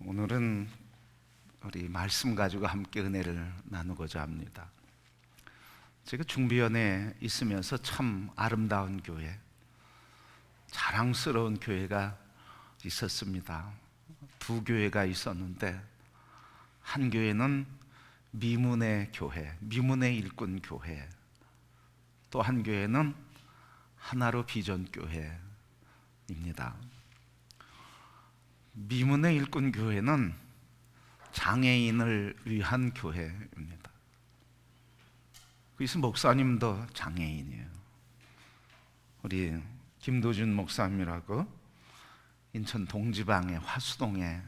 오늘은 우리 말씀 가지고 함께 은혜를 나누고자 합니다. 제가 중비원에 있으면서 참 아름다운 교회, 자랑스러운 교회가 있었습니다. 두 교회가 있었는데 한 교회는 미문의 교회, 미문의 일꾼 교회, 또 한 교회는 하나로 비전 교회입니다. 미문의 일꾼 교회는 장애인을 위한 교회입니다. 그래서 목사님도 장애인이에요. 우리 김도준 목사님이라고 인천 동지방의 화수동에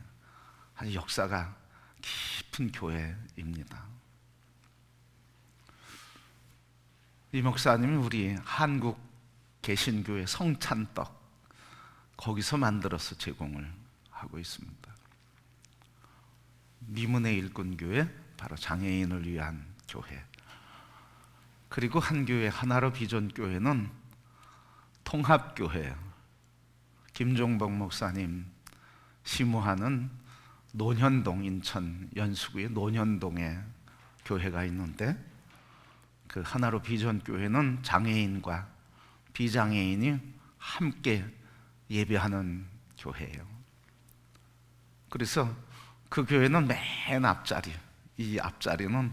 아주 역사가 깊은 교회입니다. 이 목사님이 우리 한국 개신교회 성찬떡 거기서 만들어서 제공을 하고 있습니다. 미문의 일꾼교회, 바로 장애인을 위한 교회. 그리고 한 교회, 하나로 비전교회는 통합교회, 김종복 목사님 시무하는 논현동, 인천 연수구의 논현동에 교회가 있는데, 그 하나로 비전교회는 장애인과 비장애인이 함께 예배하는 교회예요. 그래서 그 교회는 맨 앞자리, 이 앞자리는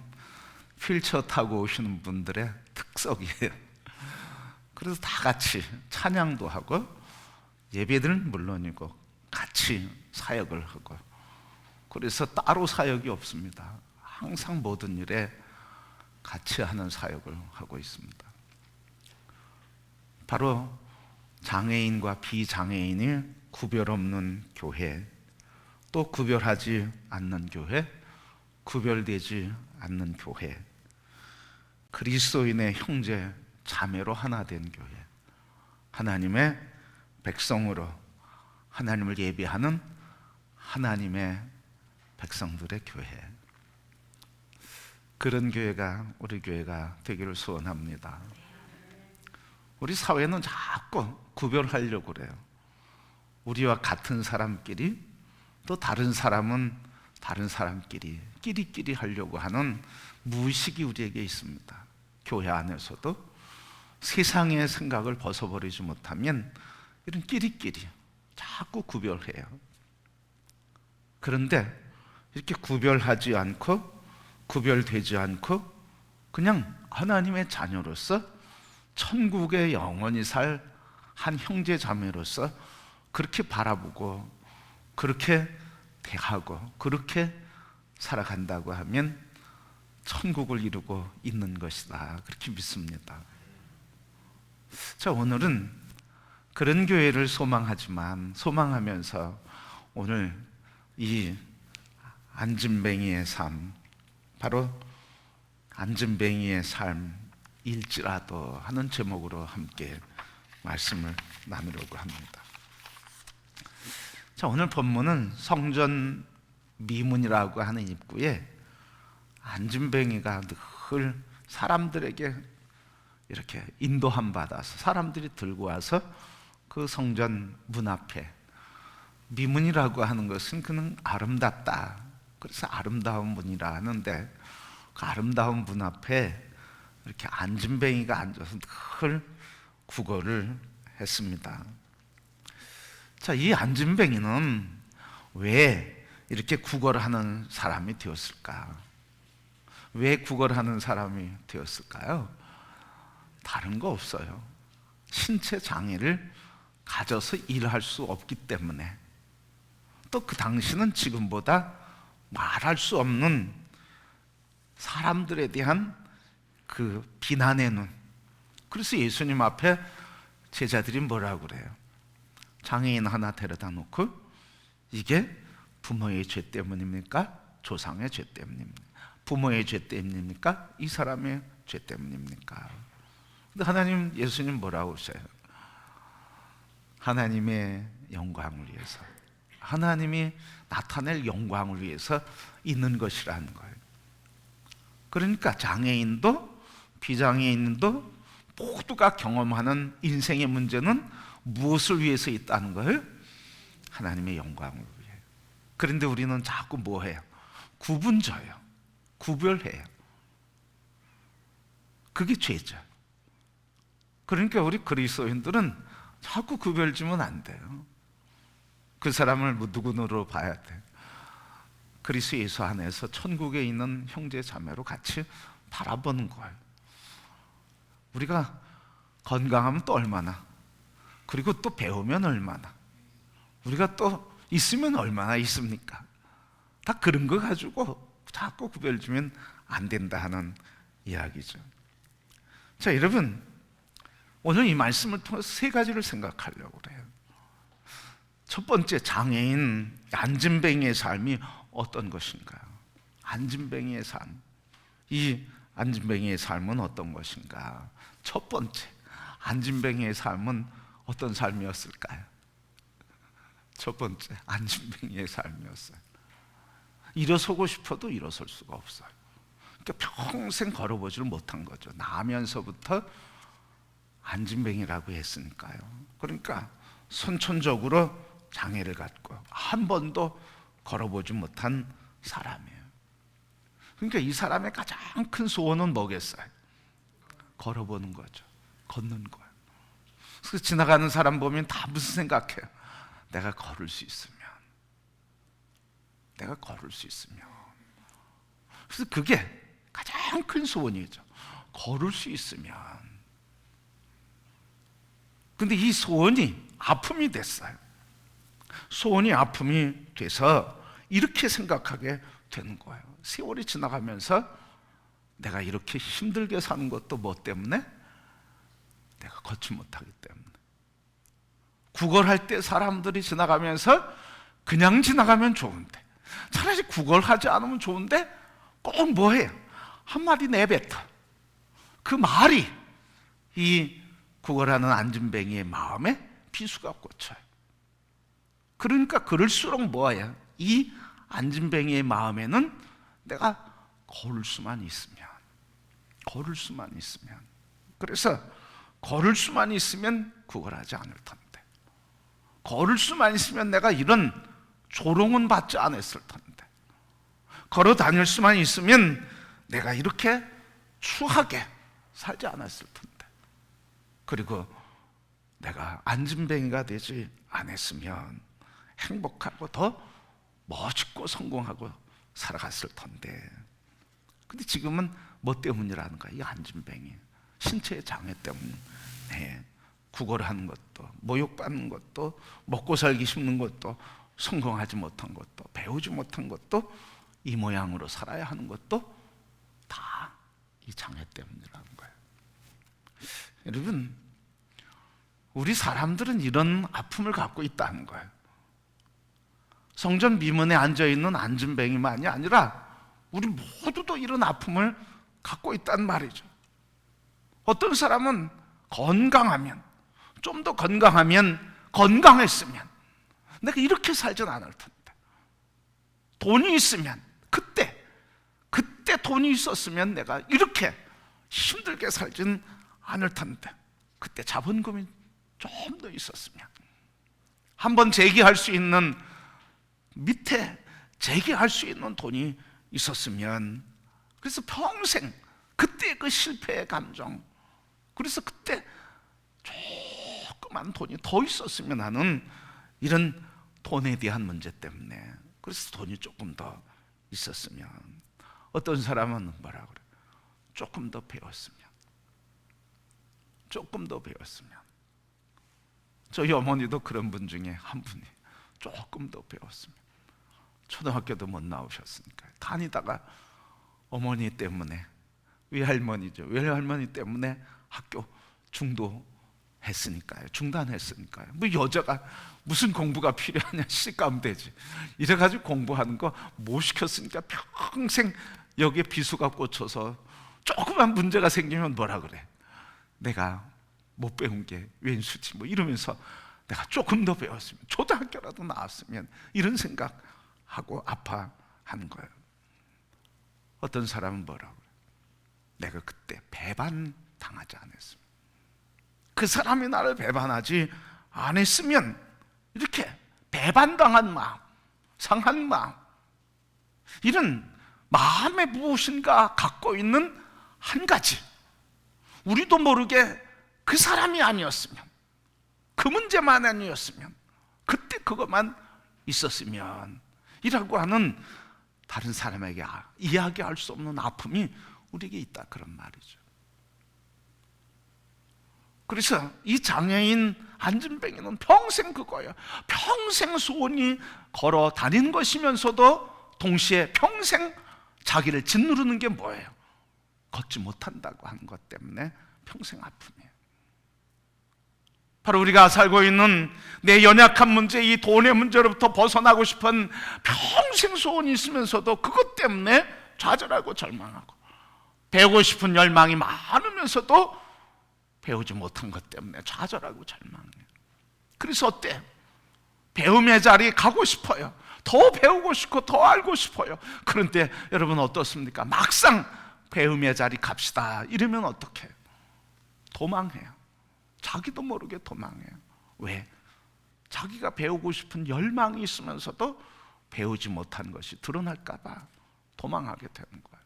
휠체어 타고 오시는 분들의 특석이에요. 그래서 다 같이 찬양도 하고 예배들은 물론이고 같이 사역을 하고, 그래서 따로 사역이 없습니다. 항상 모든 일에 같이 하는 사역을 하고 있습니다. 바로 장애인과 비장애인이 구별 없는 교회, 또 구별하지 않는 교회, 구별되지 않는 교회, 그리스도인의 형제 자매로 하나 된 교회, 하나님의 백성으로 하나님을 예배하는 하나님의 백성들의 교회, 그런 교회가 우리 교회가 되기를 소원합니다. 우리 사회는 자꾸 구별하려고 그래요. 우리와 같은 사람끼리, 또 다른 사람은 다른 사람끼리 끼리끼리 하려고 하는 무의식이 우리에게 있습니다. 교회 안에서도 세상의 생각을 벗어버리지 못하면 이런 끼리끼리 자꾸 구별해요. 그런데 이렇게 구별하지 않고 구별되지 않고 그냥 하나님의 자녀로서 천국에 영원히 살 한 형제 자매로서 그렇게 바라보고 그렇게 대하고 그렇게 살아간다고 하면 천국을 이루고 있는 것이다, 그렇게 믿습니다. 자, 오늘은 그런 교회를 소망하면서 오늘 이 안진뱅이의 삶, 바로 안진뱅이의 삶일지라도 하는 제목으로 함께 말씀을 나누려고 합니다. 자, 오늘 본문은 성전 미문이라고 하는 입구에 안진뱅이가 늘 사람들에게 이렇게 인도함 받아서 사람들이 들고 와서 그 성전 문 앞에, 미문이라고 하는 것은 그는 아름답다, 그래서 아름다운 문이라 하는데, 그 아름다운 문 앞에 이렇게 안진뱅이가 앉아서 늘 구걸을 했습니다. 자, 이 안진뱅이는 왜 이렇게 구걸하는 사람이 되었을까? 왜 구걸하는 사람이 되었을까요? 다른 거 없어요. 신체 장애를 가져서 일할 수 없기 때문에, 또 그 당시는 지금보다 말할 수 없는 사람들에 대한 그 비난의 눈. 그래서 예수님 앞에 제자들이 뭐라고 그래요? 장애인 하나 데려다 놓고 이게 부모의 죄 때문입니까? 조상의 죄 때문입니까? 부모의 죄 때문입니까? 이 사람의 죄 때문입니까? 근데 예수님 뭐라고 하셔요? 하나님의 영광을 위해서, 하나님이 나타낼 영광을 위해서 있는 것이라는 거예요. 그러니까 장애인도 비장애인도 모두가 경험하는 인생의 문제는 무엇을 위해서 있다는 거예요? 하나님의 영광을 위해. 그런데 우리는 자꾸 뭐 해요? 구분져요. 구별해요. 그게 죄죠. 그러니까 우리 그리스도인들은 자꾸 구별지면 안 돼요. 그 사람을 누구 눈으로 봐야 돼? 그리스도 예수 안에서 천국에 있는 형제 자매로 같이 바라보는 거예요. 우리가 건강하면 또 얼마나, 그리고 또 배우면 얼마나, 우리가 또 있으면 얼마나 있습니까? 다 그런 거 가지고 자꾸 구별지면 안 된다 하는 이야기죠. 자, 여러분, 오늘 이 말씀을 통해서 세 가지를 생각하려고 그래요. 첫 번째, 장애인 안진뱅이의 삶이 어떤 것인가요? 안진뱅이의 삶. 이 안진뱅이의 삶은 어떤 것인가? 첫 번째, 안진뱅이의 삶은 어떤 삶이었을까요? 첫 번째, 안진뱅이의 삶이었어요. 일어서고 싶어도 일어설 수가 없어요. 그러니까 평생 걸어보지를 못한 거죠. 나면서부터 안진뱅이라고 했으니까요. 그러니까 선천적으로 장애를 갖고 한 번도 걸어보지 못한 사람이에요. 그러니까 이 사람의 가장 큰 소원은 뭐겠어요? 걸어보는 거죠. 걷는 거예요. 그래서 지나가는 사람 보면 다 무슨 생각해요? 내가 걸을 수 있으면, 내가 걸을 수 있으면. 그래서 그게 가장 큰 소원이죠. 걸을 수 있으면. 근데 이 소원이 아픔이 됐어요. 소원이 아픔이 돼서 이렇게 생각하게 되는 거예요. 세월이 지나가면서 내가 이렇게 힘들게 사는 것도 뭐 때문에? 내가 걷지 못하기 때문에. 구걸할 때 사람들이 지나가면서 그냥 지나가면 좋은데, 차라리 구걸하지 않으면 좋은데 꼭 뭐해요? 한마디 내뱉어. 그 말이 이 구걸하는 안진뱅이의 마음에 비수가 꽂혀요. 그러니까 그럴수록 뭐야? 이 안진뱅이의 마음에는 내가 걸을 수만 있으면, 걸을 수만 있으면, 그래서 걸을 수만 있으면 구걸하지 않을 텐데, 걸을 수만 있으면 내가 이런 조롱은 받지 않았을 텐데, 걸어 다닐 수만 있으면 내가 이렇게 추하게 살지 않았을 텐데, 그리고 내가 안진뱅이가 되지 않았으면 행복하고 더 멋있고 성공하고 살아갔을 텐데. 근데 지금은 뭐 때문이라는 거야? 이 안진뱅이 신체의 장애 때문에 구걸하는 것도, 모욕받는 것도, 먹고 살기 힘든 것도, 성공하지 못한 것도, 배우지 못한 것도, 이 모양으로 살아야 하는 것도 다 이 장애 때문이라는 거예요. 여러분, 우리 사람들은 이런 아픔을 갖고 있다는 거예요. 성전 미문에 앉아있는 안진뱅이만이 아니라 우리 모두도 이런 아픔을 갖고 있단 말이죠. 어떤 사람은 건강하면, 좀 더 건강하면, 건강했으면 내가 이렇게 살진 않을 텐데, 돈이 있으면, 그때 돈이 있었으면 내가 이렇게 힘들게 살진 않을 텐데, 그때 자본금이 좀 더 있었으면, 한번 재기할 수 있는, 밑에 재기할 수 있는 돈이 있었으면, 그래서 평생 그때 그 실패의 감정, 그래서 그때 조그만 돈이 더 있었으면 하는 이런 돈에 대한 문제 때문에, 그래서 돈이 조금 더 있었으면. 어떤 사람은 뭐라 그래? 조금 더 배웠으면, 조금 더 배웠으면. 저희 어머니도 그런 분 중에 한 분이 조금 더 배웠으면. 초등학교도 못 나오셨으니까 다니다가 어머니 때문에, 외할머니죠, 외할머니 때문에 학교 중도했으니까요, 중단했으니까요. 뭐 여자가 무슨 공부가 필요하냐, 시집가면 되지, 이래가지고 공부하는 거 못 시켰으니까 평생 여기에 비수가 꽂혀서 조그만 문제가 생기면 뭐라 그래? 내가 못 배운 게 왼수지, 뭐 이러면서 내가 조금 더 배웠으면, 초등학교라도 나왔으면, 이런 생각하고 아파하는 거예요. 어떤 사람은 뭐라 그래? 내가 그때 배반당하지 않았으면, 그 사람이 나를 배반하지 않았으면, 이렇게 배반당한 마음, 상한 마음, 이런 마음에 무엇인가 갖고 있는 한 가지, 우리도 모르게 그 사람이 아니었으면, 그 문제만 아니었으면, 그때 그것만 있었으면 이라고 하는 다른 사람에게 이야기할 수 없는 아픔이 우리에게 있다, 그런 말이죠. 그래서 이 장애인 안진뱅이는 평생 그거예요. 평생 소원이 걸어 다닌 것이면서도 동시에 평생 자기를 짓누르는 게 뭐예요? 걷지 못한다고 하는 것 때문에 평생 아픔이에요. 바로 우리가 살고 있는 내 연약한 문제, 이 돈의 문제로부터 벗어나고 싶은 평생 소원이 있으면서도 그것 때문에 좌절하고 절망하고, 배우고 싶은 열망이 많으면서도 배우지 못한 것 때문에 좌절하고 절망해요. 그래서 어때? 배움의 자리에 가고 싶어요. 더 배우고 싶고 더 알고 싶어요. 그런데 여러분 어떻습니까? 막상 배움의 자리 갑시다 이러면 어떡해요? 도망해요. 자기도 모르게 도망해요. 왜? 자기가 배우고 싶은 열망이 있으면서도 배우지 못한 것이 드러날까 봐 도망하게 되는 거예요.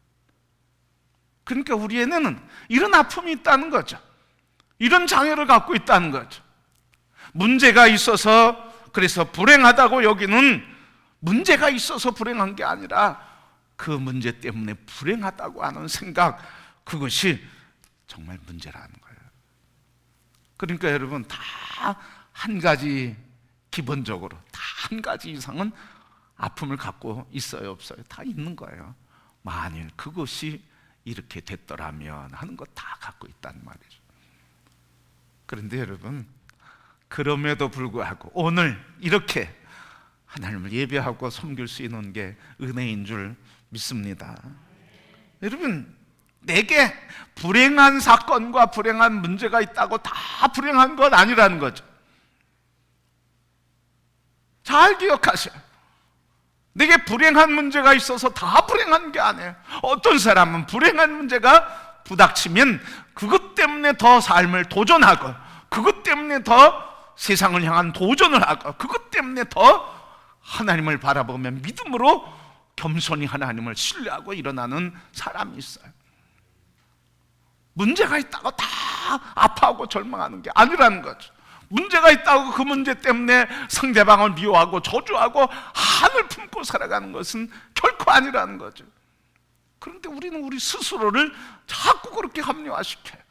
그러니까 우리에는 이런 아픔이 있다는 거죠. 이런 장애를 갖고 있다는 거죠. 문제가 있어서, 그래서 불행하다고 여기는, 문제가 있어서 불행한 게 아니라 그 문제 때문에 불행하다고 하는 생각, 그것이 정말 문제라는 거예요. 그러니까 여러분, 다 한 가지, 기본적으로 다 한 가지 이상은 아픔을 갖고 있어요, 없어요? 다 있는 거예요. 만일 그것이 이렇게 됐더라면 하는 것 다 갖고 있다는 말이죠. 그런데 여러분, 그럼에도 불구하고 오늘 이렇게 하나님을 예배하고 섬길 수 있는 게 은혜인 줄 믿습니다. 여러분, 내게 불행한 사건과 불행한 문제가 있다고 다 불행한 건 아니라는 거죠. 잘 기억하세요. 내게 불행한 문제가 있어서 다 불행한 게 아니에요. 어떤 사람은 불행한 문제가 부닥치면 그것 때문에 더 삶을 도전하고, 그것 때문에 더 세상을 향한 도전을 하고, 그것 때문에 더 하나님을 바라보며 믿음으로 겸손히 하나님을 신뢰하고 일어나는 사람이 있어요. 문제가 있다고 다 아파하고 절망하는 게 아니라는 거죠. 문제가 있다고 그 문제 때문에 상대방을 미워하고 저주하고 한을 품고 살아가는 것은 결코 아니라는 거죠. 그런데 우리는 우리 스스로를 자꾸 그렇게 합리화시켜요.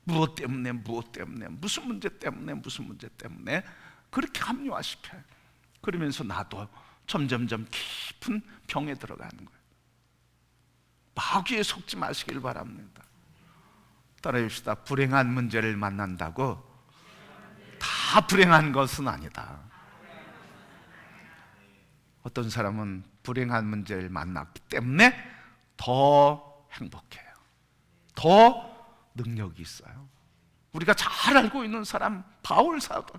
무엇 때문에, 무엇 때문에, 무슨 문제 때문에, 무슨 문제 때문에 그렇게 합리화시켜요. 그러면서 나도 점점점 깊은 병에 들어가는 거예요. 마귀에 속지 마시길 바랍니다. 따라합시다. 불행한 문제를 만난다고 다 불행한 것은 아니다. 어떤 사람은 불행한 문제를 만났기 때문에 더 행복해요. 더 능력이 있어요. 우리가 잘 알고 있는 사람, 바울 사도.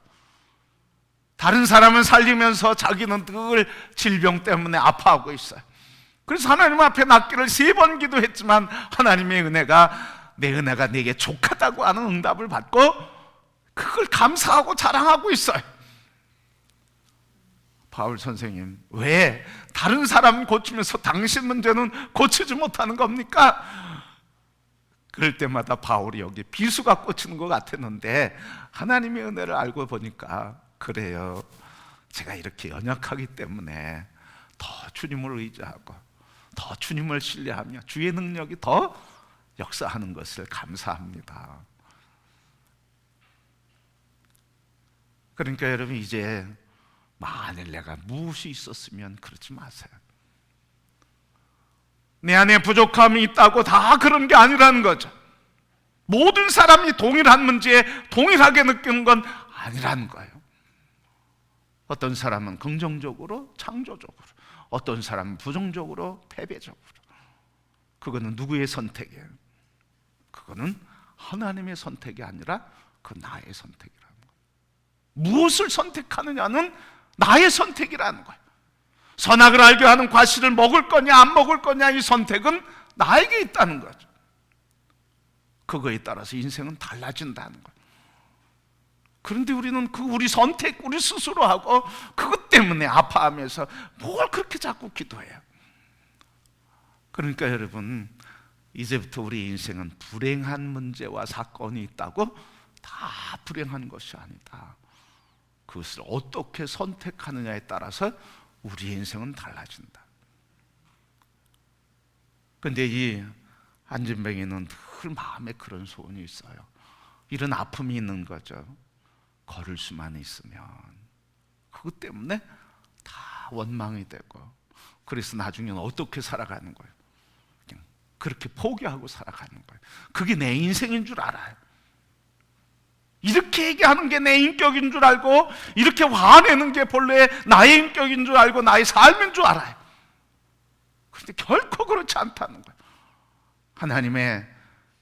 다른 사람은 살리면서 자기는 늘 질병 때문에 아파하고 있어요. 그래서 하나님 앞에 낫기를 3번 기도했지만 하나님의 은혜가, 내 은혜가 내게 족하다고 하는 응답을 받고 그걸 감사하고 자랑하고 있어요. 바울 선생님, 왜 다른 사람 고치면서 당신 문제는 고치지 못하는 겁니까? 그럴 때마다 바울이 여기 비수가 꽂히는 것 같았는데 하나님의 은혜를 알고 보니까, 그래요, 제가 이렇게 연약하기 때문에 더 주님을 의지하고 더 주님을 신뢰하며 주의 능력이 더 역사하는 것을 감사합니다. 그러니까 여러분, 이제 만일 내가 무엇이 있었으면 그러지 마세요. 내 안에 부족함이 있다고 다 그런 게 아니라는 거죠. 모든 사람이 동일한 문제에 동일하게 느끼는 건 아니라는 거예요. 어떤 사람은 긍정적으로, 창조적으로, 어떤 사람은 부정적으로, 패배적으로. 그거는 누구의 선택이에요? 그거는 하나님의 선택이 아니라 그 나의 선택이라는 거예요. 무엇을 선택하느냐는 나의 선택이라는 거예요. 선악을 알게 하는 과실을 먹을 거냐 안 먹을 거냐, 이 선택은 나에게 있다는 거죠. 그거에 따라서 인생은 달라진다는 거예요. 그런데 우리는 우리 선택, 우리 스스로 하고 그것 때문에 아파하면서 뭘 그렇게 자꾸 기도해요. 그러니까 여러분, 이제부터 우리 인생은 불행한 문제와 사건이 있다고 다 불행한 것이 아니다. 그것을 어떻게 선택하느냐에 따라서 우리 인생은 달라진다. 그런데 이 안진뱅이는 늘 마음에 그런 소원이 있어요. 이런 아픔이 있는 거죠. 걸을 수만 있으면. 그것 때문에 다 원망이 되고, 그래서 나중에는 어떻게 살아가는 거예요? 그냥 그렇게 포기하고 살아가는 거예요. 그게 내 인생인 줄 알아요. 이렇게 얘기하는 게 내 인격인 줄 알고, 이렇게 화내는 게 본래 나의 인격인 줄 알고 나의 삶인 줄 알아요. 그런데 결코 그렇지 않다는 거예요. 하나님의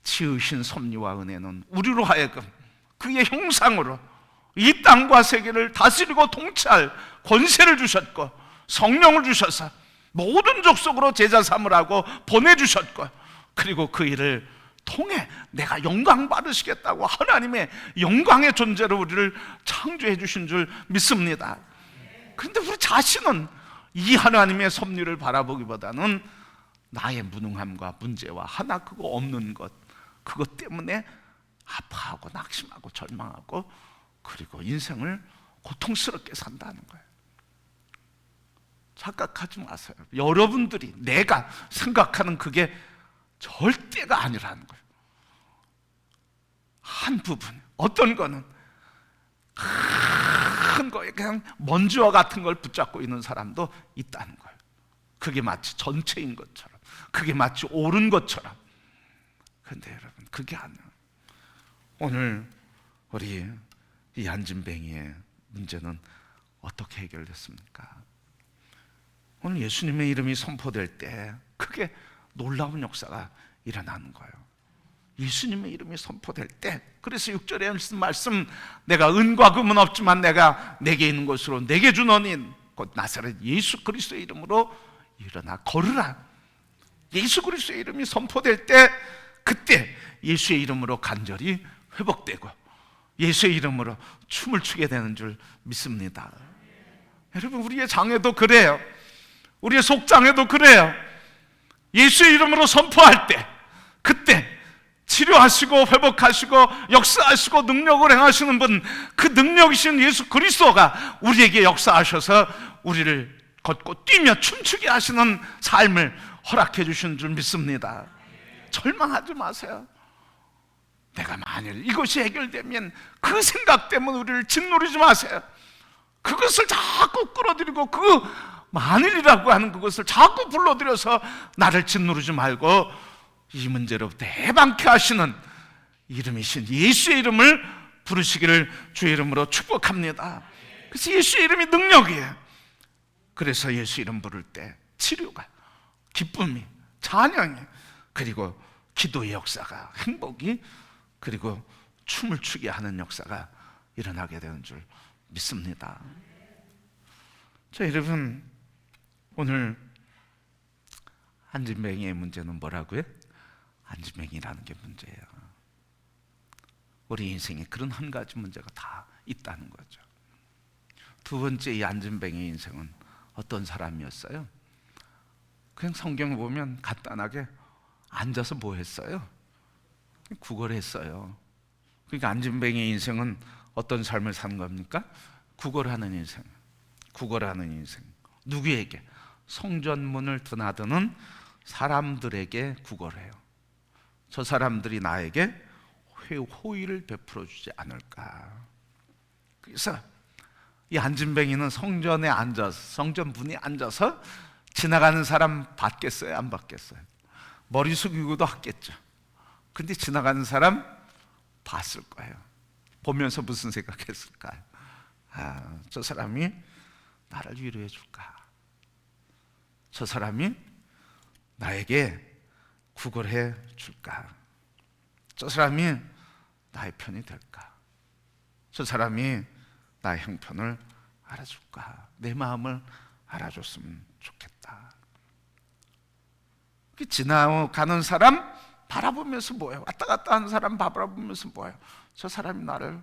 지으신 섭리와 은혜는 우리로 하여금 그의 형상으로 이 땅과 세계를 다스리고 통치할 권세를 주셨고, 성령을 주셔서 모든 족속으로 제자 삼으라고 보내주셨고, 그리고 그 일을 통해 내가 영광 받으시겠다고 하나님의 영광의 존재로 우리를 창조해 주신 줄 믿습니다. 그런데 우리 자신은 이 하나님의 섭리를 바라보기보다는 나의 무능함과 문제와 하나 그거 없는 것, 그것 때문에 아파하고 낙심하고 절망하고, 그리고 인생을 고통스럽게 산다는 거예요. 착각하지 마세요. 여러분들이, 내가 생각하는 그게 절대가 아니라는 거예요. 한 부분, 어떤 거는 큰 거에 그냥 먼지와 같은 걸 붙잡고 있는 사람도 있다는 거예요. 그게 마치 전체인 것처럼, 그게 마치 옳은 것처럼. 그런데 여러분, 그게 아니에요. 오늘 우리 이 안진뱅이의 문제는 어떻게 해결됐습니까? 오늘 예수님의 이름이 선포될 때 크게 놀라운 역사가 일어나는 거예요. 예수님의 이름이 선포될 때, 그래서 6절에 말씀, 내가 은과 금은 없지만 내가 내게 있는 것으로 내게 준 언인 곧 나사렛 예수 그리스도의 이름으로 일어나 걸으라. 예수 그리스도의 이름이 선포될 때, 그때 예수의 이름으로 간절히 회복되고 예수의 이름으로 춤을 추게 되는 줄 믿습니다. 여러분, 우리의 장애도 그래요. 우리의 속장애도 그래요. 예수의 이름으로 선포할 때, 그때 치료하시고 회복하시고 역사하시고 능력을 행하시는 분, 그 능력이신 예수 그리스도가 우리에게 역사하셔서 우리를 걷고 뛰며 춤추게 하시는 삶을 허락해 주신 줄 믿습니다. 절망하지 마세요. 내가 만일 이것이 해결되면, 그 생각 때문에 우리를 짓누르지 마세요. 그것을 자꾸 끌어들이고 그 만일이라고 하는 그것을 자꾸 불러들여서 나를 짓누르지 말고, 이 문제로부터 해방케 하시는 이름이신 예수의 이름을 부르시기를 주의 이름으로 축복합니다. 그래서 예수의 이름이 능력이에요. 그래서 예수 이름 부를 때 치료가, 기쁨이, 찬양이, 그리고 기도의 역사가, 행복이, 그리고 춤을 추게 하는 역사가 일어나게 되는 줄 믿습니다. 자, 여러분, 오늘 안진뱅이의 문제는 뭐라고요? 안진뱅이라는 게 문제예요. 우리 인생에 그런 한 가지 문제가 다 있다는 거죠. 두 번째, 이 안진뱅이의 인생은 어떤 사람이었어요? 그냥 성경을 보면 간단하게 앉아서 뭐 했어요? 구걸했어요. 그러니까 안진뱅이의 인생은 어떤 삶을 산 겁니까? 구걸하는 인생. 구걸하는 인생. 누구에게? 성전문을 드나드는 사람들에게 구걸해요. 저 사람들이 나에게 호의를 베풀어 주지 않을까. 그래서 이 안진뱅이는 성전에 앉아서, 성전문에 앉아서 지나가는 사람 봤겠어요? 안 봤겠어요? 머리 숙이고도 했겠죠. 근데 지나가는 사람 봤을 거예요. 보면서 무슨 생각했을까요? 아, 저 사람이 나를 위로해 줄까? 저 사람이 나에게 구걸해 줄까? 저 사람이 나의 편이 될까? 저 사람이 나의 형편을 알아줄까? 내 마음을 알아줬으면 좋겠다. 지나가는 사람 바라보면서 뭐예요? 왔다 갔다 하는 사람 바라보면서 뭐예요? 저 사람이 나를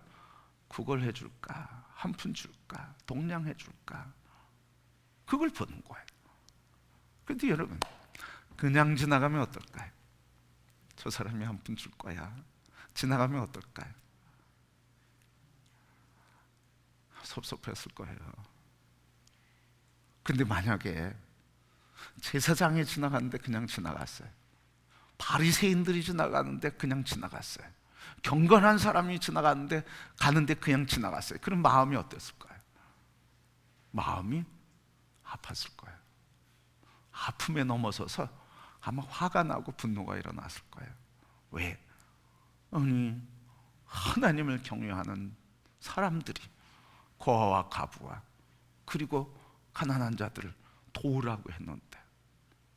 구걸해 줄까? 한 푼 줄까? 동냥해 줄까? 그걸 보는 거예요. 그런데 여러분, 그냥 지나가면 어떨까요? 저 사람이 한 푼 줄 거야. 지나가면 어떨까요? 섭섭했을 거예요. 근데 만약에 제사장이 지나가는데 그냥 지나갔어요. 바리새인들이 지나가는데 그냥 지나갔어요. 경건한 사람이 지나가는데 그냥 지나갔어요. 그럼 마음이 어땠을까요? 마음이 아팠을 거예요. 아픔에 넘어서서 아마 화가 나고 분노가 일어났을 거예요. 왜? 아니, 하나님을 경외하는 사람들이 고아와 과부와 그리고 가난한 자들을 도우라고 했는데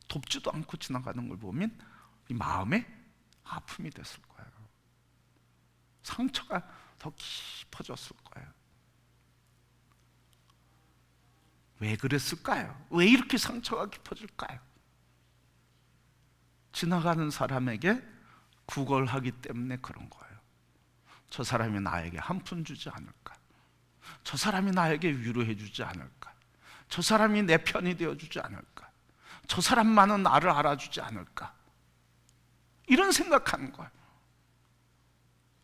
돕지도 않고 지나가는 걸 보면 이 마음에 아픔이 됐을 거예요. 상처가 더 깊어졌을 거예요. 왜 그랬을까요? 왜 이렇게 상처가 깊어질까요? 지나가는 사람에게 구걸하기 때문에 그런 거예요. 저 사람이 나에게 한 푼 주지 않을까? 저 사람이 나에게 위로해 주지 않을까? 저 사람이 내 편이 되어 주지 않을까? 저 사람만은 나를 알아주지 않을까? 이런 생각하는 거예요.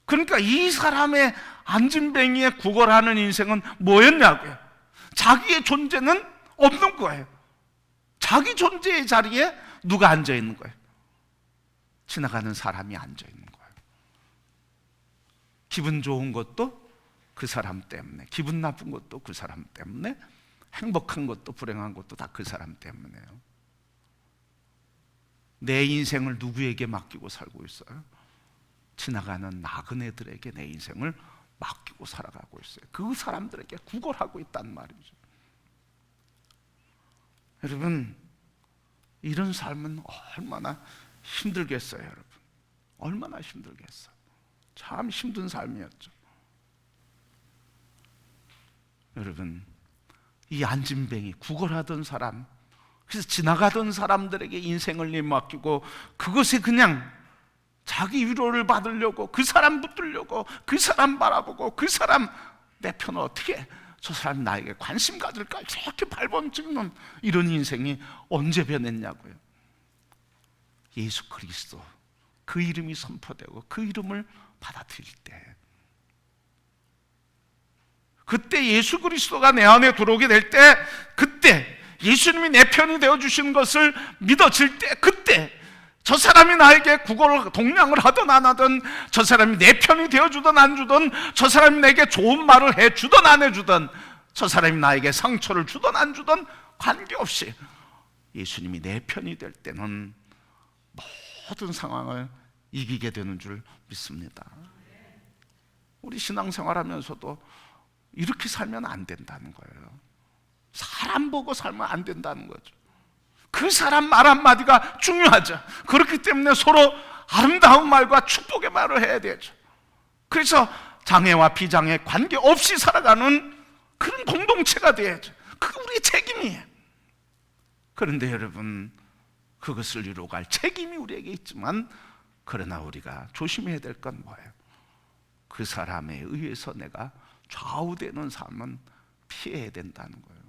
그러니까 이 사람의 안진뱅이에 구걸하는 인생은 뭐였냐고요? 자기의 존재는 없는 거예요. 자기 존재의 자리에 누가 앉아 있는 거예요? 지나가는 사람이 앉아 있는 거예요. 기분 좋은 것도 그 사람 때문에, 기분 나쁜 것도 그 사람 때문에, 행복한 것도 불행한 것도 다 그 사람 때문에요. 내 인생을 누구에게 맡기고 살고 있어요? 지나가는 나그네들에게 내 인생을 맡기고 살아가고 있어요. 그 사람들에게 구걸하고 있단 말이죠. 여러분, 이런 삶은 얼마나 힘들겠어요, 여러분. 얼마나 힘들겠어요. 참 힘든 삶이었죠. 여러분, 이 안진뱅이, 구걸하던 사람, 그래서 지나가던 사람들에게 인생을 내맡기고 그것에 그냥 자기 위로를 받으려고, 그 사람 붙들려고, 그 사람 바라보고, 그 사람 내 편을 어떻게, 저 사람이 나에게 관심 가질까, 저렇게 발버둥 찍는 이런 인생이 언제 변했냐고요. 예수 그리스도, 그 이름이 선포되고 그 이름을 받아들일 때, 그때 예수 그리스도가 내 안에 들어오게 될 때, 그때 예수님이 내 편이 되어주신 것을 믿어질 때, 그때 저 사람이 나에게 구걸 동냥을 하든 안 하든, 저 사람이 내 편이 되어주든 안 주든, 저 사람이 내게 좋은 말을 해주든 안 해주든, 저 사람이 나에게 상처를 주든 안 주든 관계없이 예수님이 내 편이 될 때는 모든 상황을 이기게 되는 줄 믿습니다. 우리 신앙생활하면서도 이렇게 살면 안 된다는 거예요. 사람 보고 살면 안 된다는 거죠. 그 사람 말 한마디가 중요하죠. 그렇기 때문에 서로 아름다운 말과 축복의 말을 해야 되죠. 그래서 장애와 비장애 관계없이 살아가는 그런 공동체가 돼야죠. 그게 우리의 책임이에요. 그런데 여러분, 그것을 이루어갈 책임이 우리에게 있지만, 그러나 우리가 조심해야 될 건 뭐예요? 그 사람에 의해서 내가 좌우되는 삶은 피해야 된다는 거예요.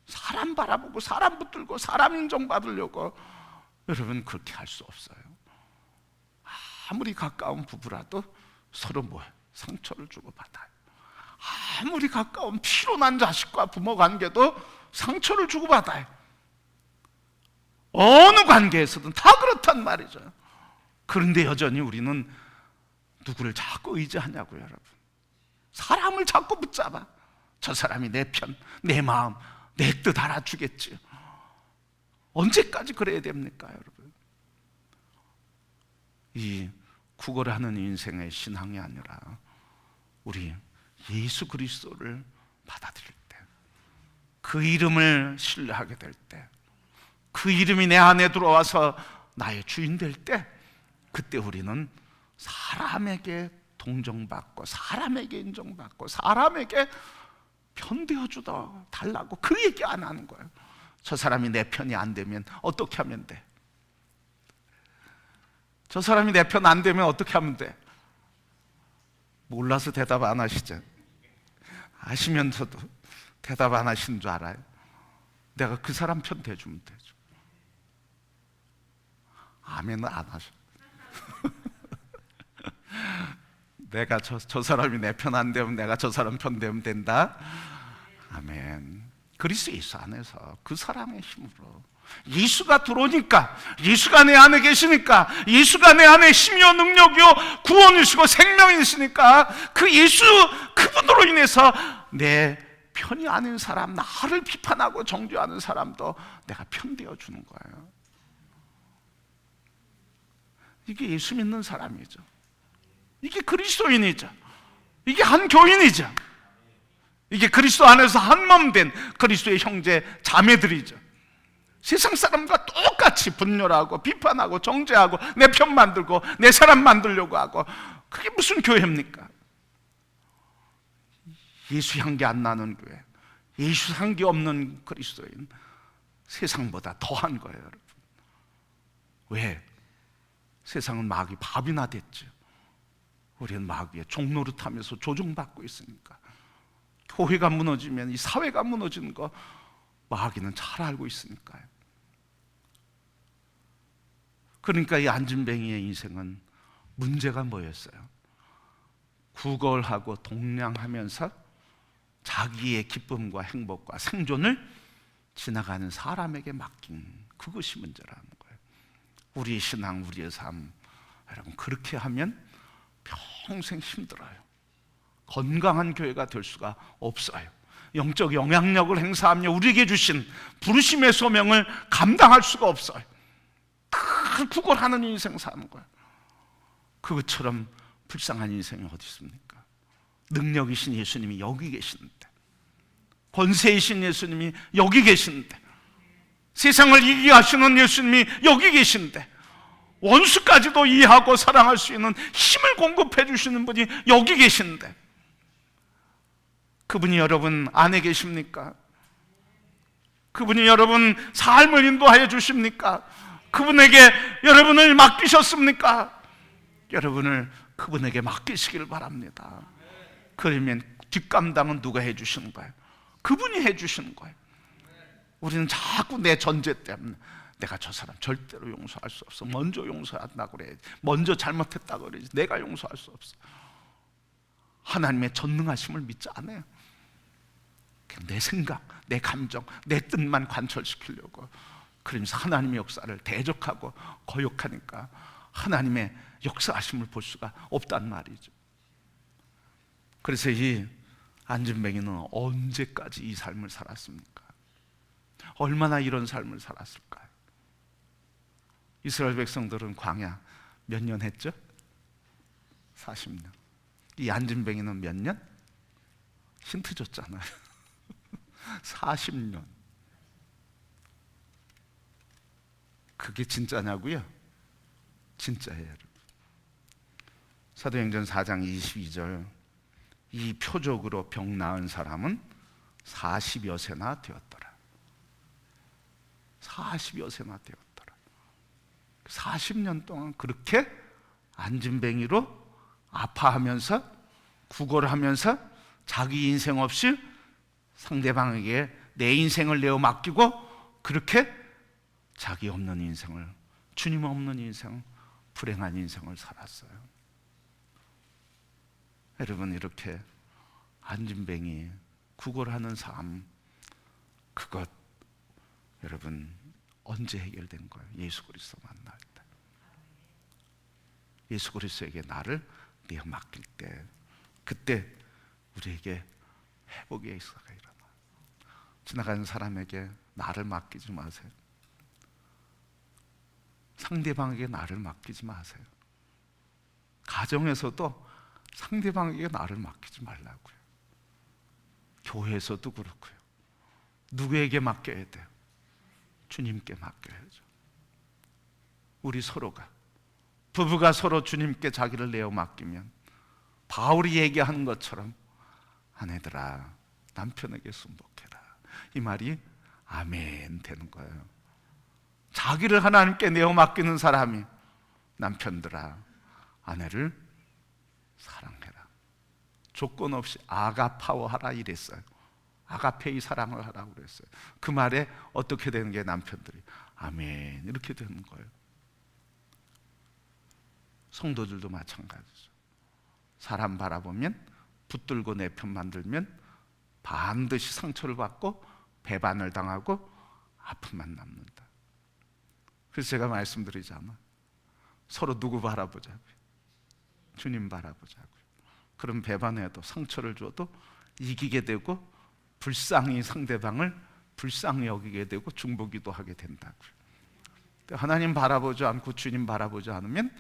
사람 바라보고 사람 붙들고 사람 인정받으려고, 여러분 그렇게 할 수 없어요. 아무리 가까운 부부라도 서로 뭐예요? 상처를 주고받아요. 아무리 가까운 피로 난 자식과 부모 관계도 상처를 주고받아요. 어느 관계에서든 다 그렇단 말이죠. 그런데 여전히 우리는 누구를 자꾸 의지하냐고요, 여러분. 사람을 자꾸 붙잡아. 저 사람이 내 편, 내 마음, 내 뜻 알아주겠지. 언제까지 그래야 됩니까, 여러분? 이 구걸하는 인생의 신앙이 아니라 우리 예수 그리스도를 받아들일 때, 그 이름을 신뢰하게 될 때, 그 이름이 내 안에 들어와서 나의 주인 될 때, 그때 우리는 사람에게 동정받고 사람에게 인정받고 사람에게 편되어주다 달라고 그 얘기 안 하는 거예요. 저 사람이 내 편이 안 되면 어떻게 하면 돼? 저 사람이 내 편 안 되면 어떻게 하면 돼? 몰라서 대답 안 하시죠? 아시면서도 대답 안 하시는 줄 알아요? 내가 그 사람 편 대주면 되죠. 아멘은 안 하셔. 내가 저 사람이 내 편 안 되면 내가 저 사람 편 되면 된다. 아멘. 그리스도 예수 안에서 그 사랑의 힘으로 예수가 들어오니까, 예수가 내 안에 계시니까, 예수가 내 안에 힘이요 능력이요 구원이시고 생명이시니까 그 예수 그분으로 인해서 내 편이 아닌 사람, 나를 비판하고 정죄하는 사람도 내가 편되어 주는 거예요. 이게 예수 믿는 사람이죠. 이게 그리스도인이죠. 이게 한 교인이죠. 이게 그리스도 안에서 한 몸 된 그리스도의 형제 자매들이죠. 세상 사람과 똑같이 분열하고 비판하고 정죄하고 내 편 만들고 내 사람 만들려고 하고, 그게 무슨 교회입니까? 예수 향기 안 나는 교회, 예수 향기 없는 그리스도인, 세상보다 더한 거예요, 여러분. 왜? 세상은 마귀 밥이나 됐죠. 우리는 마귀의 종노릇하면서 조종받고 있으니까. 교회가 무너지면 이 사회가 무너지는 거 마귀는 잘 알고 있으니까요. 그러니까 이 안진뱅이의 인생은 문제가 뭐였어요? 구걸하고 동냥하면서 자기의 기쁨과 행복과 생존을 지나가는 사람에게 맡긴, 그것이 문제라는 거예요. 우리의 신앙, 우리의 삶, 여러분 그렇게 하면 평생 힘들어요. 건강한 교회가 될 수가 없어요. 영적 영향력을 행사하며 우리에게 주신 부르심의 소명을 감당할 수가 없어요. 다 구걸하는 인생 사는 거예요. 그것처럼 불쌍한 인생이 어디 있습니까? 능력이신 예수님이 여기 계시는데, 권세이신 예수님이 여기 계시는데, 세상을 이기게 하시는 예수님이 여기 계신데, 원수까지도 이해하고 사랑할 수 있는 힘을 공급해 주시는 분이 여기 계신데, 그분이 여러분 안에 계십니까? 그분이 여러분 삶을 인도하여 주십니까? 그분에게 여러분을 맡기셨습니까? 여러분을 그분에게 맡기시길 바랍니다. 그러면 뒷감당은 누가 해주시는 거예요? 그분이 해주시는 거예요. 우리는 자꾸 내 전제 때문에 내가 저 사람 절대로 용서할 수 없어, 먼저 용서한다고 그래야지, 먼저 잘못했다고 그래야지, 내가 용서할 수 없어. 하나님의 전능하심을 믿지 않아요. 그냥 내 생각, 내 감정, 내 뜻만 관철시키려고, 그러면서 하나님의 역사를 대적하고 거역하니까 하나님의 역사하심을 볼 수가 없단 말이죠. 그래서 이 안진뱅이는 언제까지 이 삶을 살았습니까? 얼마나 이런 삶을 살았을까요? 이스라엘 백성들은 광야 몇 년 했죠? 40년. 이 안진뱅이는 몇 년? 힌트 줬잖아요. 40년. 그게 진짜냐고요? 진짜예요, 여러분. 사도행전 4장 22절, 이 표적으로 병 나은 사람은 40여 세나 되었더라. 40여 세나 되었더라. 40년 동안 그렇게 안진뱅이로 아파하면서 구걸하면서 자기 인생 없이 상대방에게 내 인생을 내어 맡기고, 그렇게 자기 없는 인생을, 주님 없는 인생, 불행한 인생을 살았어요. 여러분, 이렇게 안진뱅이 구걸하는 삶, 그것 여러분 언제 해결된 거예요? 예수 그리스도 만날 때. 예수 그리스도에게 나를 내어 맡길 때, 그때 우리에게 회복의 역사가 일어나요. 지나가는 사람에게 나를 맡기지 마세요. 상대방에게 나를 맡기지 마세요. 가정에서도 상대방에게 나를 맡기지 말라고요. 교회에서도 그렇고요. 누구에게 맡겨야 돼요? 주님께 맡겨야죠. 우리 서로가, 부부가 서로 주님께 자기를 내어 맡기면 바울이 얘기하는 것처럼 아내들아 남편에게 순복해라, 이 말이 아멘 되는 거예요. 자기를 하나님께 내어 맡기는 사람이 남편들아 아내를 사랑해라, 조건 없이 아가파워하라 이랬어요. 아가페이 사랑을 하라고 그랬어요. 그 말에 어떻게 되는 게 남편들이 아멘 이렇게 되는 거예요. 성도들도 마찬가지죠. 사람 바라보면 붙들고 내 편 만들면 반드시 상처를 받고 배반을 당하고 아픔만 남는다. 그래서 제가 말씀드리잖아. 서로 누구 바라보자고요? 주님 바라보자고요. 그럼 배반해도 상처를 줘도 이기게 되고 불쌍히 상대방을 불쌍히 여기게 되고 중보기도 하게 된다고요. 하나님 바라보지 않고 주님 바라보지 않으면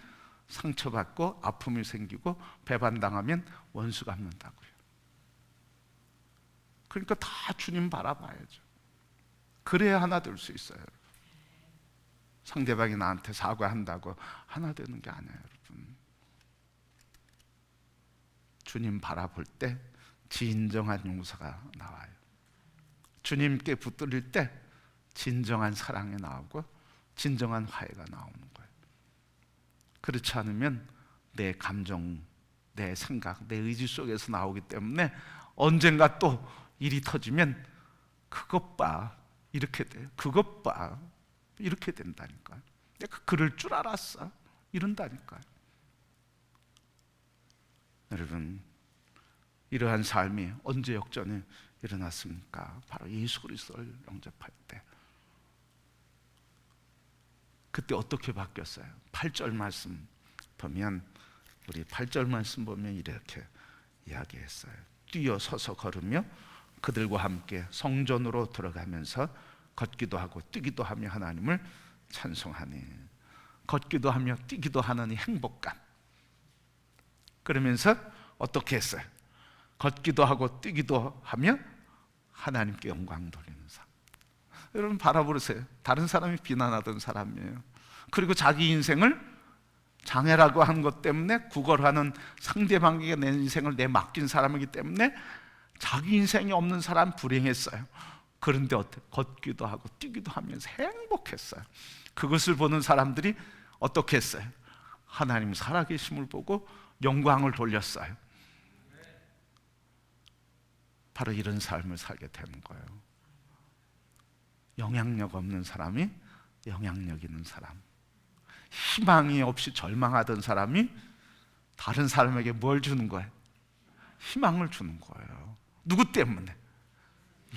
상처받고 아픔이 생기고 배반당하면 원수 갚는다고요. 그러니까 다 주님 바라봐야죠. 그래야 하나 될 수 있어요. 상대방이 나한테 사과한다고 하나 되는 게 아니에요, 여러분. 주님 바라볼 때 진정한 용서가 나와요. 주님께 붙들릴 때 진정한 사랑이 나오고 진정한 화해가 나오는 거예요. 그렇지 않으면 내 감정, 내 생각, 내 의지 속에서 나오기 때문에 언젠가 또 일이 터지면 그것 봐 이렇게 돼, 그것 봐 이렇게 된다니까요. 내가 그럴 줄 알았어 이런다니까요. 여러분, 이러한 삶이 언제 역전이 일어났습니까? 바로 예수 그리스도를 영접할 때. 그때 어떻게 바뀌었어요? 8절 말씀 보면, 우리 8절 말씀 보면 이렇게 이야기했어요. 뛰어서서 걸으며 그들과 함께 성전으로 들어가면서 걷기도 하고 뛰기도 하며 하나님을 찬송하니. 걷기도 하며 뛰기도 하는 이 행복감. 그러면서 어떻게 했어요? 걷기도 하고 뛰기도 하며 하나님께 영광 돌리는 삶. 여러분 바라보세요. 다른 사람이 비난하던 사람이에요. 그리고 자기 인생을 장애라고 한 것 때문에 구걸하는 상대방에게 내 인생을 내 맡긴 사람이기 때문에 자기 인생이 없는 사람 불행했어요. 그런데 어때? 걷기도 하고 뛰기도 하면서 행복했어요. 그것을 보는 사람들이 어떻게 했어요? 하나님 살아계심을 보고 영광을 돌렸어요. 바로 이런 삶을 살게 되는 거예요. 영향력 없는 사람이 영향력 있는 사람, 희망이 없이 절망하던 사람이 다른 사람에게 뭘 주는 거예요? 희망을 주는 거예요. 누구 때문에?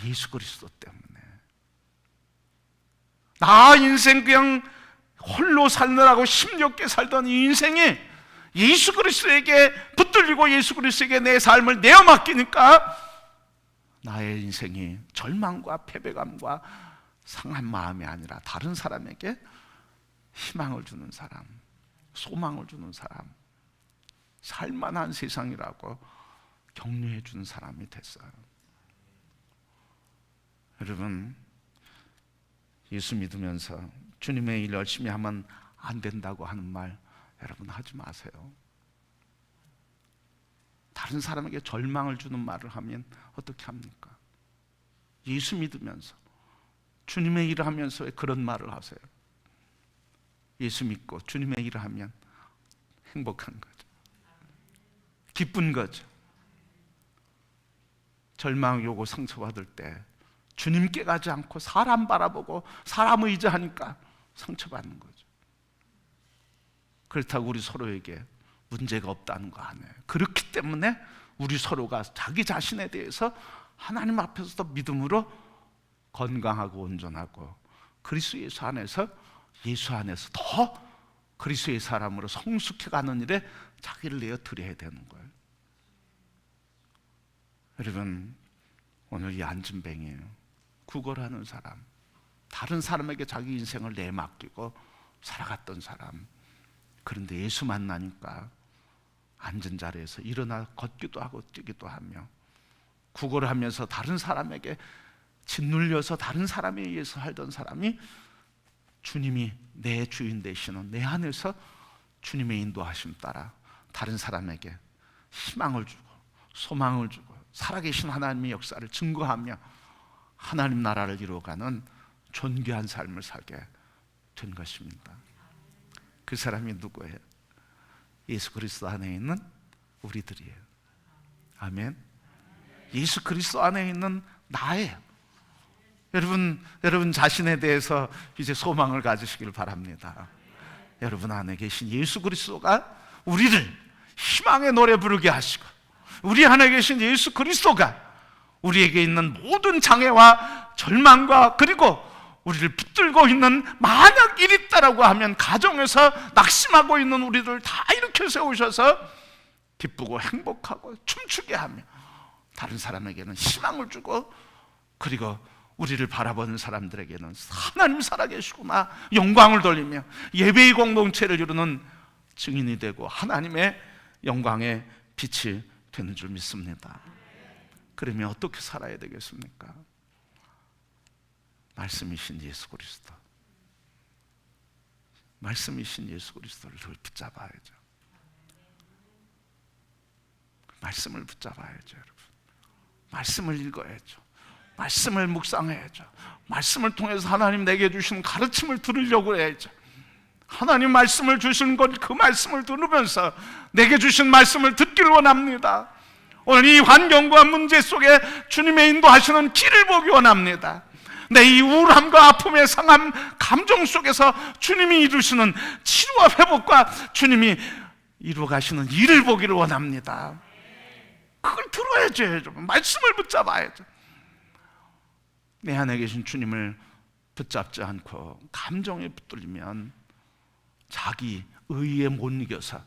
예수 그리스도 때문에. 나 인생 그냥 홀로 살느라고 힘겹게 살던 이 인생이 예수 그리스도에게 붙들리고 예수 그리스도에게 내 삶을 내어 맡기니까 나의 인생이 절망과 패배감과 상한 마음이 아니라 다른 사람에게 희망을 주는 사람, 소망을 주는 사람, 살만한 세상이라고 격려해 주는 사람이 됐어요. 여러분, 예수 믿으면서 주님의 일 열심히 하면 안 된다고 하는 말 여러분 하지 마세요. 다른 사람에게 절망을 주는 말을 하면 어떻게 합니까? 예수 믿으면서 주님의 일을 하면서 왜 그런 말을 하세요? 예수 믿고 주님의 일을 하면 행복한 거죠. 기쁜 거죠. 절망이 오고 상처받을 때 주님께 가지 않고 사람 바라보고 사람 의지하니까 상처받는 거죠. 그렇다고 우리 서로에게 문제가 없다는 거 아니에요. 그렇기 때문에 우리 서로가 자기 자신에 대해서 하나님 앞에서 더 믿음으로 건강하고 온전하고 그리스도 예수 안에서 더 그리스도의 사람으로 성숙해가는 일에 자기를 내어 드려야 되는 거예요. 여러분, 오늘 이 안진뱅이에요. 구걸하는 사람, 다른 사람에게 자기 인생을 내맡기고 살아갔던 사람. 그런데 예수 만나니까 앉은 자리에서 일어나 걷기도 하고 뛰기도 하며 구걸하면서 다른 사람에게 짓눌려서 다른 사람에 의해서 살던 사람이 주님이 내 주인 되시는 내 안에서 주님의 인도하심 따라 다른 사람에게 희망을 주고 소망을 주고 살아계신 하나님의 역사를 증거하며 하나님 나라를 이루어가는 존귀한 삶을 살게 된 것입니다. 그 사람이 누구예요? 예수 그리스도 안에 있는 우리들이에요. 아멘. 예수 그리스도 안에 있는 나예요. 여러분 자신에 대해서 이제 소망을 가지시길 바랍니다. 여러분 안에 계신 예수 그리스도가 우리를 희망의 노래 부르게 하시고, 우리 안에 계신 예수 그리스도가 우리에게 있는 모든 장애와 절망과, 그리고 우리를 붙들고 있는, 만약 일 있다라고 하면 가정에서 낙심하고 있는 우리를 다 일으켜 세우셔서 기쁘고 행복하고 춤추게 하며 다른 사람에게는 희망을 주고, 그리고 우리를 바라보는 사람들에게는 하나님 살아계시구나 영광을 돌리며 예배의 공동체를 이루는 증인이 되고 하나님의 영광의 빛이 되는 줄 믿습니다. 그러면 어떻게 살아야 되겠습니까? 말씀이신 예수 그리스도, 말씀이신 예수 그리스도를 붙잡아야죠. 말씀을 붙잡아야죠. 여러분, 말씀을 읽어야죠. 말씀을 묵상해야죠. 말씀을 통해서 하나님 내게 주신 가르침을 들으려고 해야죠. 하나님 말씀을 주신 것, 그 말씀을 들으면서 내게 주신 말씀을 듣기를 원합니다. 오늘 이 환경과 문제 속에 주님의 인도하시는 길을 보기 원합니다. 내 이 우울함과 아픔의 상함 감정 속에서 주님이 이루시는 치료와 회복과 주님이 이루어 가시는 일을 보기를 원합니다. 그걸 들어야죠. 여러분, 말씀을 붙잡아야죠. 내 안에 계신 주님을 붙잡지 않고 감정에 붙들리면 자기 의에 못 이겨서,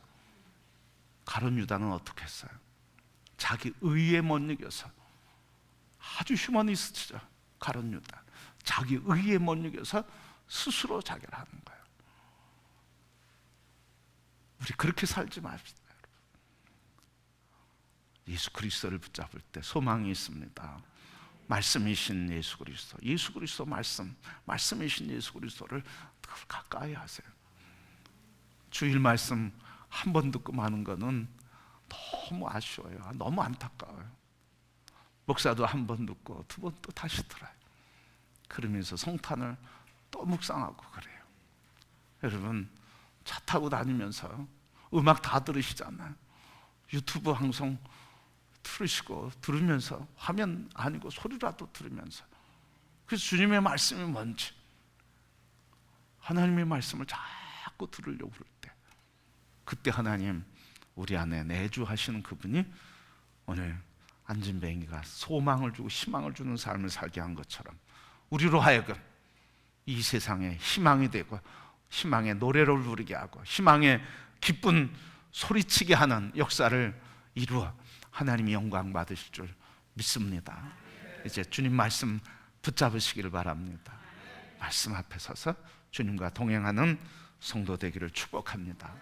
가룟 유다는 어떻게 했어요? 자기 의에 못 이겨서, 아주 휴머니스트죠. 가룟 유다, 자기 의에 못 이겨서 스스로 자결 하는 거예요. 우리 그렇게 살지 맙시다. 예수 그리스도를 붙잡을 때 소망이 있습니다. 말씀이신 예수 그리스도, 예수 그리스도 말씀이신 예수 그리스도를 가까이 하세요. 주일 말씀 한 번 듣고 마는 거는 너무 아쉬워요. 너무 안타까워요. 목사도 한 번 듣고 두 번 또 다시 들어요. 그러면서 성탄을 또 묵상하고 그래요. 여러분, 차 타고 다니면서 음악 다 들으시잖아요. 유튜브 방송 들으시고, 들으면서 화면 아니고 소리라도 들으면서, 그래서 주님의 말씀이 뭔지, 하나님의 말씀을 자꾸 들으려고 그럴 때, 그때 하나님 우리 안에 내주하시는 그분이 오늘 안진뱅이가 소망을 주고 희망을 주는 삶을 살게 한 것처럼 우리로 하여금 이 세상에 희망이 되고 희망의 노래를 부르게 하고 희망의 기쁜 소리치게 하는 역사를 이루어 하나님이 영광 받으실 줄 믿습니다. 이제 주님 말씀 붙잡으시기를 바랍니다. 말씀 앞에 서서 주님과 동행하는 성도 되기를 축복합니다.